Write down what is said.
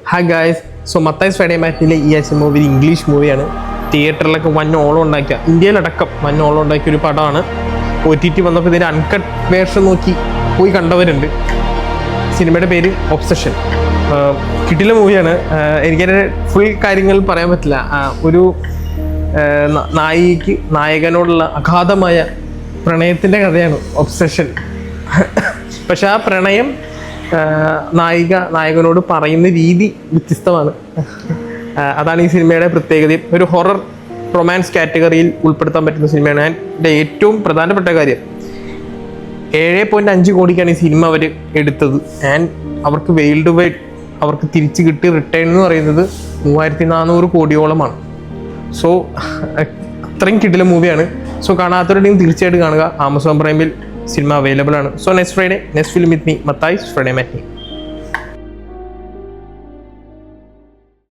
Hi guys, so മത്തായിസ് Friday മാറ്റിലെ ഈ ആഴ്ച movie English മൂവിയാണ്. തിയേറ്ററിലൊക്കെ വൻ ഓളം ഉണ്ടാക്കിയ, ഇന്ത്യയിലടക്കം വൻ ഓളം ഉണ്ടാക്കിയ ഒരു പടമാണ്. OTT വന്നപ്പോൾ ഇതിൻ്റെ അൺകട്ട് വേർഷൻ നോക്കി പോയി കണ്ടവരുണ്ട്. സിനിമയുടെ പേര് ഒബ്സഷൻ. കിടില മൂവിയാണ്. എനിക്കതിൻ്റെ ഫുൾ കാര്യങ്ങൾ പറയാൻ പറ്റില്ല. ഒരു നായികയ്ക്ക് നായകനോടുള്ള അഗാധമായ പ്രണയത്തിൻ്റെ കഥയാണ് ഒബ്സഷൻ. പക്ഷെ ആ പ്രണയം നായകനോട് പറയുന്ന രീതി വ്യത്യസ്തമാണ്. അതാണ് ഈ സിനിമയുടെ പ്രത്യേകതയും. ഒരു ഹൊറർ റൊമാൻസ് കാറ്റഗറിയിൽ ഉൾപ്പെടുത്താൻ പറ്റുന്ന സിനിമയാണ്. എൻ്റെ ഏറ്റവും പ്രധാനപ്പെട്ട കാര്യം 7.5 കോടിക്കാണ് ഈ സിനിമ അവർ എടുത്തത്. ആൻഡ് അവർക്ക് വേൾഡ് വൈഡ് അവർക്ക് തിരിച്ച് കിട്ടിയ റിട്ടേൺ എന്ന് പറയുന്നത് 3400 കോടിയോളമാണ്. സോ അത്രയും കിടില മൂവിയാണ്. സോ കാണാത്തവരുടെയും തീർച്ചയായിട്ടും കാണുക. ആമസോൺ പ്രൈമിൽ സിനിമ അവൈലബിൾ ആണ്. So next film with me Mathai's Friday matinee.